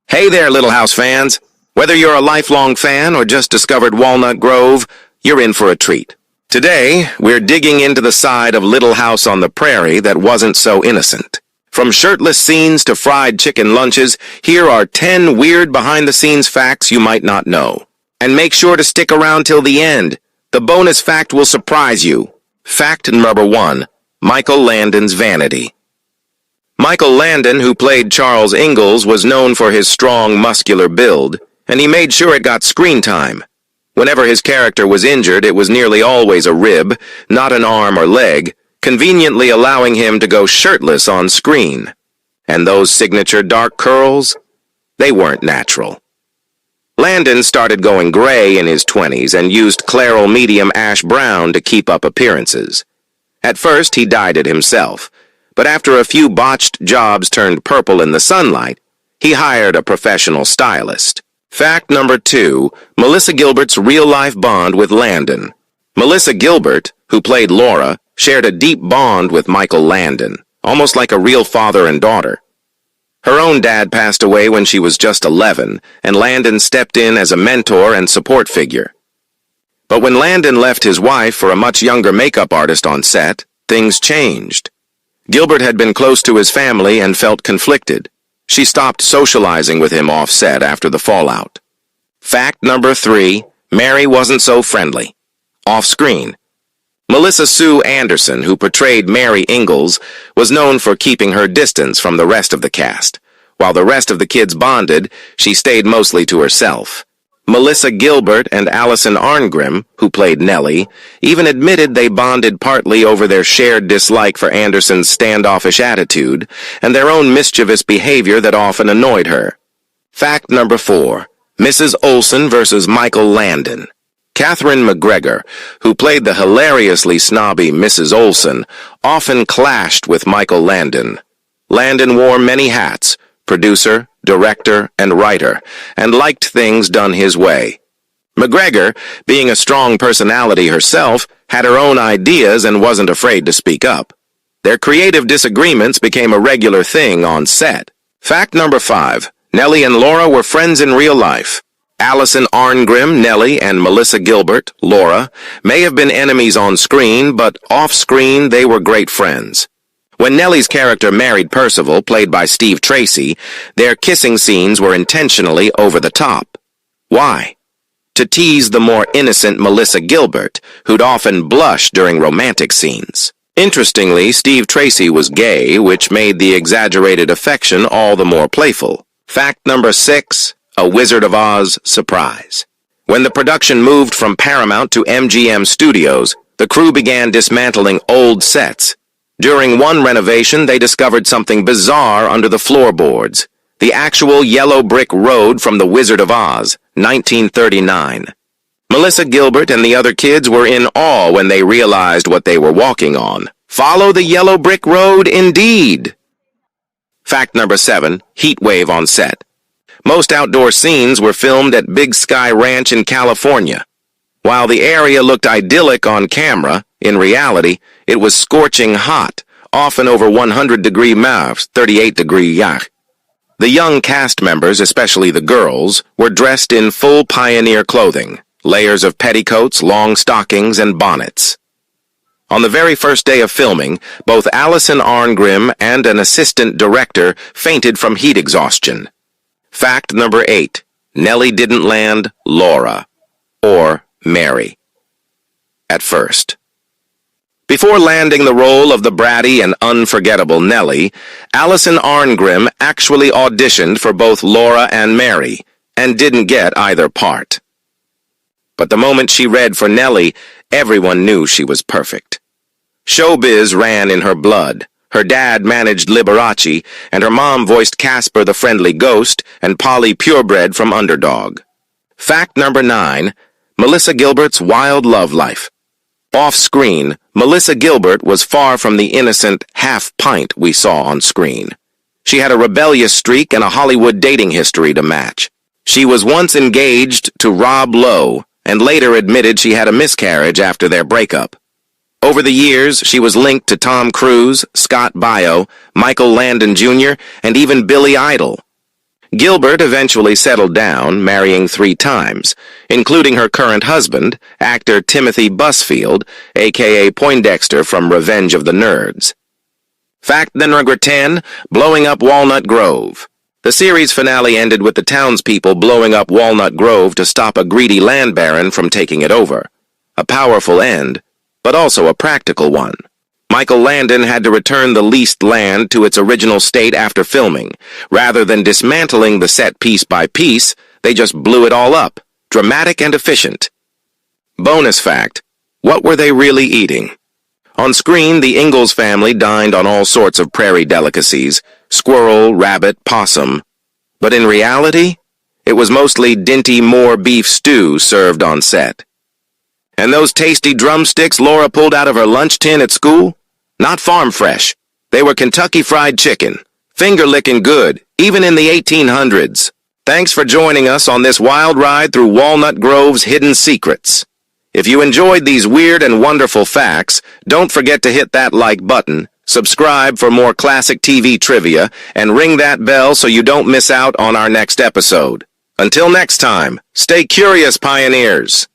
Hey there, Little House fans. Whether you're a lifelong fan or just discovered Walnut Grove, you're in for a treat. Today, we're digging into the side of Little House on the Prairie that wasn't so innocent. From shirtless scenes to fried chicken lunches, here are 10 weird behind-the-scenes facts you might not know. And make sure to stick around till the end. The bonus fact will surprise you. Fact number 1. Michael Landon's vanity. Michael Landon, who played Charles Ingalls, was known for his strong, muscular build, and he made sure it got screen time. Whenever his character was injured, it was nearly always a rib, not an arm or leg, conveniently allowing him to go shirtless on screen. And those signature dark curls? They weren't natural. Landon started going gray in his 20s and used Clairol medium ash brown to keep up appearances. At first, he dyed it himself, but after a few botched jobs turned purple in the sunlight, he hired a professional stylist. Fact number 2, Melissa Gilbert's real-life bond with Landon. Melissa Gilbert, who played Laura, shared a deep bond with Michael Landon, almost like a real father and daughter. Her own dad passed away when she was just 11, and Landon stepped in as a mentor and support figure. But when Landon left his wife for a much younger makeup artist on set, things changed. Gilbert had been close to his family and felt conflicted. She stopped socializing with him off-set after the fallout. Fact number 3, Mary wasn't so friendly. Off-screen. Melissa Sue Anderson, who portrayed Mary Ingalls, was known for keeping her distance from the rest of the cast. While the rest of the kids bonded, she stayed mostly to herself. Melissa Gilbert and Allison Arngrim, who played Nellie, even admitted they bonded partly over their shared dislike for Anderson's standoffish attitude and their own mischievous behavior that often annoyed her. Fact number 4, Mrs. Olsen versus Michael Landon. Catherine McGregor, who played the hilariously snobby Mrs. Olsen, often clashed with Michael Landon. Landon wore many hats: producer, director, and writer, and liked things done his way. McGregor, being a strong personality herself, had her own ideas and wasn't afraid to speak up. Their creative disagreements became a regular thing on set. Fact number 5, Nellie and Laura were friends in real life. Allison Arngrim, Nellie, and Melissa Gilbert, Laura, may have been enemies on screen, but off-screen they were great friends. When Nellie's character married Percival, played by Steve Tracy, their kissing scenes were intentionally over the top. Why? To tease the more innocent Melissa Gilbert, who'd often blush during romantic scenes. Interestingly, Steve Tracy was gay, which made the exaggerated affection all the more playful. Fact number 6, a Wizard of Oz surprise. When the production moved from Paramount to MGM Studios, the crew began dismantling old sets. During one renovation, they discovered something bizarre under the floorboards: the actual yellow brick road from The Wizard of Oz, 1939. Melissa Gilbert and the other kids were in awe when they realized what they were walking on. Follow the yellow brick road, indeed! Fact number 7, heat wave on set. Most outdoor scenes were filmed at Big Sky Ranch in California. While the area looked idyllic on camera, in reality, it was scorching hot, often over 100-degree Mars, 38-degree Yah. The young cast members, especially the girls, were dressed in full pioneer clothing, layers of petticoats, long stockings, and bonnets. On the very first day of filming, both Allison Arngrim and an assistant director fainted from heat exhaustion. Fact number 8, Nellie didn't land Laura, or Mary, at first. Before landing the role of the bratty and unforgettable Nellie, Allison Arngrim actually auditioned for both Laura and Mary, and didn't get either part. But the moment she read for Nellie, everyone knew she was perfect. Showbiz ran in her blood. Her dad managed Liberace, and her mom voiced Casper the Friendly Ghost and Polly Purebred from Underdog. Fact number 9, Melissa Gilbert's wild love life. Off-screen, Melissa Gilbert was far from the innocent half-pint we saw on screen. She had a rebellious streak and a Hollywood dating history to match. She was once engaged to Rob Lowe, and later admitted she had a miscarriage after their breakup. Over the years, she was linked to Tom Cruise, Scott Baio, Michael Landon Jr., and even Billy Idol. Gilbert eventually settled down, marrying 3 times, including her current husband, actor Timothy Busfield, aka Poindexter from Revenge of the Nerds. Fact number 10, blowing up Walnut Grove. The series finale ended with the townspeople blowing up Walnut Grove to stop a greedy land baron from taking it over. A powerful end, but also a practical one. Michael Landon had to return the leased land to its original state after filming. Rather than dismantling the set piece by piece, they just blew it all up. Dramatic and efficient. Bonus fact, what were they really eating? On screen, the Ingalls family dined on all sorts of prairie delicacies, squirrel, rabbit, possum. But in reality, it was mostly Dinty Moore beef stew served on set. And those tasty drumsticks Laura pulled out of her lunch tin at school? Not farm fresh. They were Kentucky Fried Chicken. Finger-licking good, even in the 1800s. Thanks for joining us on this wild ride through Walnut Grove's hidden secrets. If you enjoyed these weird and wonderful facts, don't forget to hit that like button, subscribe for more classic TV trivia, and ring that bell so you don't miss out on our next episode. Until next time, stay curious, pioneers.